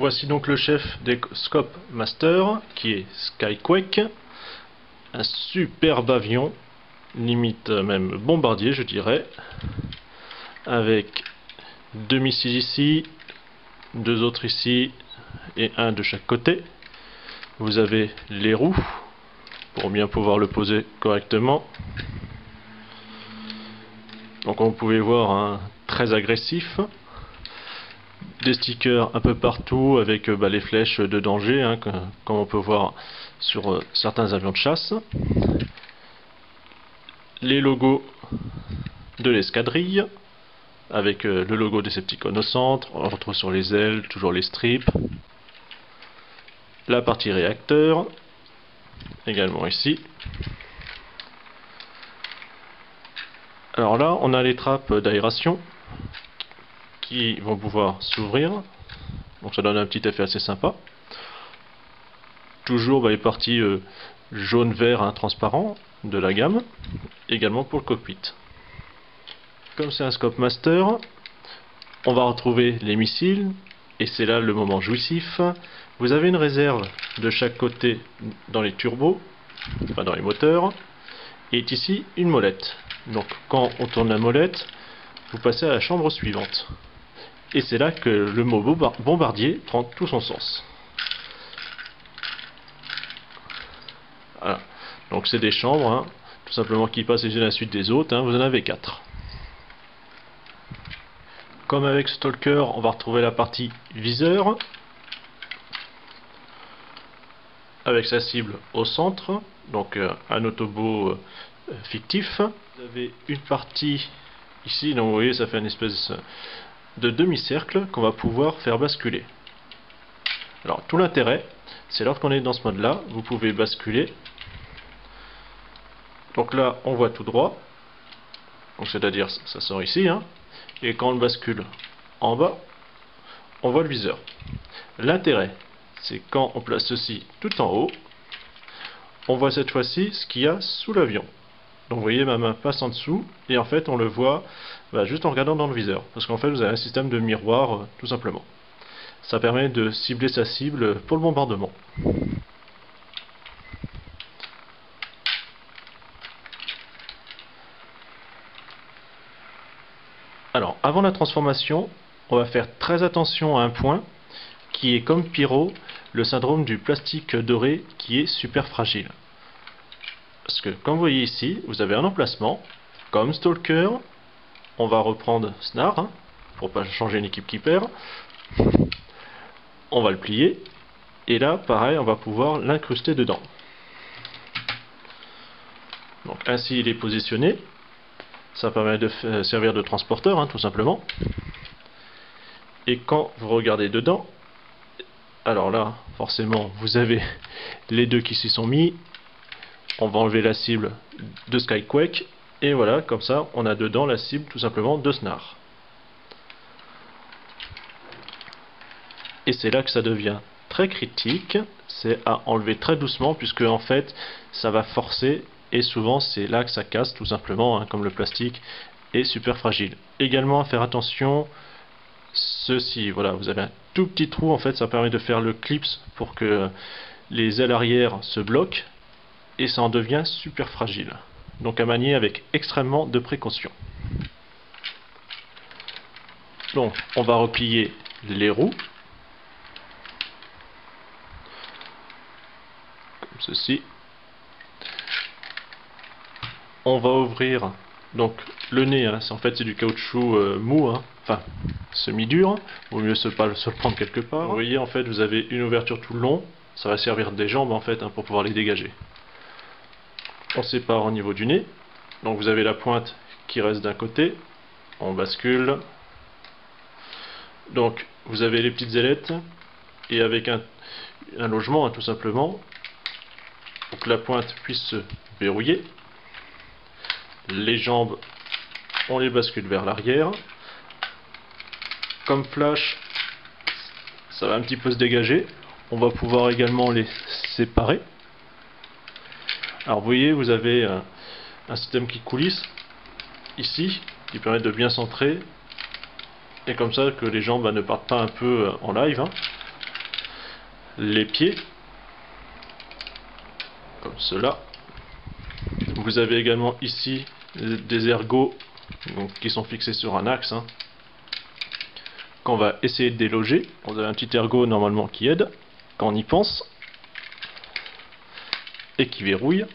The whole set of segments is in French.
Voici donc le chef des Scope Master, qui est Skyquake, un superbe avion, limite même bombardier je dirais, avec 2 missiles ici, 2 autres ici et un de chaque côté. Vous avez les roues pour bien pouvoir le poser correctement. Donc on pouvait voir un très agressif. Des stickers un peu partout avec les flèches de danger, comme on peut voir sur certains avions de chasse. Les logos de l'escadrille avec le logo Decepticon au centre. On retrouve sur les ailes toujours les strips. La partie réacteur également ici. Alors là on a les trappes d'aération qui vont pouvoir s'ouvrir, donc ça donne un petit effet assez sympa. Toujours les parties jaune-vert transparent de la gamme, également pour le cockpit. Comme c'est un Scope Master, on va retrouver les missiles, et c'est là le moment jouissif. Vous avez une réserve de chaque côté dans les turbos, enfin dans les moteurs, et ici une molette. Donc quand on tourne la molette, vous passez à la chambre suivante. Et c'est là que le mot bombardier prend tout son sens. Voilà. Donc c'est des chambres, tout simplement qui passent les unes à la suite des autres, vous en avez 4. Comme avec Stalker, on va retrouver la partie viseur, avec sa cible au centre, donc un autobo fictif. Vous avez une partie ici, donc vous voyez ça fait une espèce de demi-cercle qu'on va pouvoir faire basculer. Alors tout l'intérêt, c'est lorsqu'on est dans ce mode là, vous pouvez basculer. Donc là on voit tout droit, donc c'est-à-dire ça sort ici, et quand on le bascule en bas, on voit le viseur. L'intérêt, c'est quand on place ceci tout en haut, on voit cette fois-ci ce qu'il y a sous l'avion. Donc vous voyez ma main passe en dessous et en fait on le voit juste en regardant dans le viseur, parce qu'en fait vous avez un système de miroir tout simplement. Ça permet de cibler sa cible pour le bombardement. Alors avant la transformation, on va faire très attention à un point qui est comme Pyro, le syndrome du plastique doré qui est super fragile. Parce que comme vous voyez ici, vous avez un emplacement, comme Stalker, on va reprendre Snar, pour pas changer une équipe qui perd. On va le plier, et là pareil on va pouvoir l'incruster dedans. Donc ainsi il est positionné, ça permet de servir de transporteur tout simplement. Et quand vous regardez dedans, alors là forcément vous avez les deux qui s'y sont mis. On va enlever la cible de Skyquake, et voilà, comme ça on a dedans la cible tout simplement de Snar. Et c'est là que ça devient très critique, c'est à enlever très doucement, puisque en fait ça va forcer, et souvent c'est là que ça casse tout simplement, comme le plastique est super fragile. Également à faire attention, ceci, voilà, vous avez un tout petit trou, en fait ça permet de faire le clips pour que les ailes arrière se bloquent, et ça en devient super fragile. Donc à manier avec extrêmement de précaution. Donc on va replier les roues, comme ceci. On va ouvrir donc le nez, en fait c'est du caoutchouc mou, enfin semi-dur, vaut mieux pas se prendre quelque part. Vous voyez en fait vous avez une ouverture tout le long, ça va servir des jambes en fait pour pouvoir les dégager. On sépare au niveau du nez, donc vous avez la pointe qui reste d'un côté, on bascule, donc vous avez les petites ailettes, et avec un logement tout simplement, pour que la pointe puisse se verrouiller. Les jambes, on les bascule vers l'arrière. Comme flash, ça va un petit peu se dégager. On va pouvoir également les séparer. Alors vous voyez, vous avez un système qui coulisse ici, qui permet de bien centrer, et comme ça que les jambes ne partent pas un peu en live. les pieds, comme cela. Vous avez également ici des ergots donc, qui sont fixés sur un axe, qu'on va essayer de déloger. On a un petit ergot normalement qui aide quand on y pense et qui verrouille.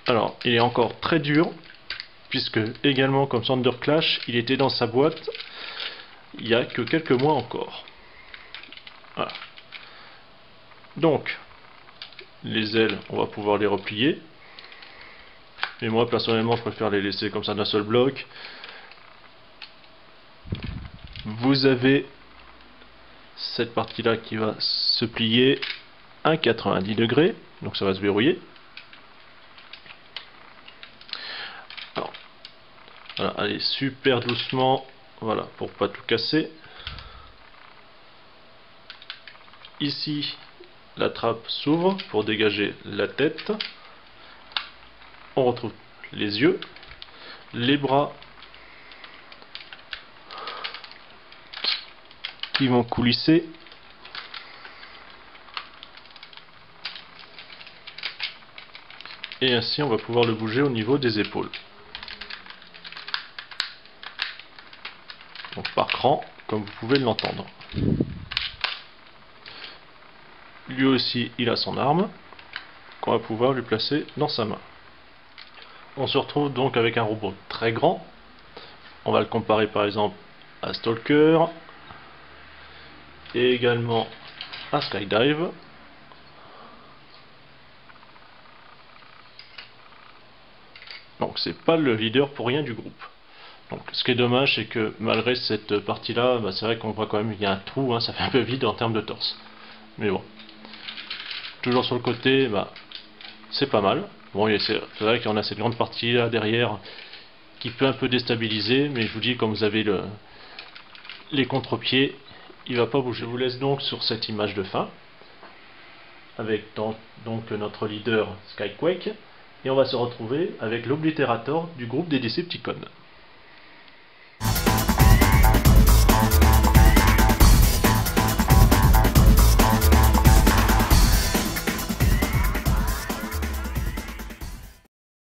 Alors, il est encore très dur, puisque également comme Thunderclash, il était dans sa boîte il y a que quelques mois encore. Voilà. Donc, les ailes, on va pouvoir les replier. Mais moi, personnellement, je préfère les laisser comme ça d'un seul bloc. Vous avez cette partie-là qui va se plier à 90 degrés, donc ça va se verrouiller. Alors, voilà, allez super doucement, voilà, pour pas tout casser. Ici, la trappe s'ouvre pour dégager la tête. On retrouve les yeux, les bras qui vont coulisser. Et ainsi, on va pouvoir le bouger au niveau des épaules. Donc par cran, comme vous pouvez l'entendre. Lui aussi, il a son arme, qu'on va pouvoir lui placer dans sa main. On se retrouve donc avec un robot très grand. On va le comparer par exemple à Stalker et également à Skydive. Donc c'est pas le leader pour rien du groupe. Donc ce qui est dommage, c'est que malgré cette partie là, c'est vrai qu'on voit quand même qu'il y a un trou, ça fait un peu vide en termes de torse. Mais bon. Toujours sur le côté, c'est pas mal. Bon, c'est vrai qu'on a cette grande partie là derrière qui peut un peu déstabiliser, mais je vous dis, comme vous avez les contre-pieds, il va pas bouger. Je vous laisse donc sur cette image de fin avec donc notre leader Skyquake, et on va se retrouver avec l'Oblitérator du groupe des Decepticons.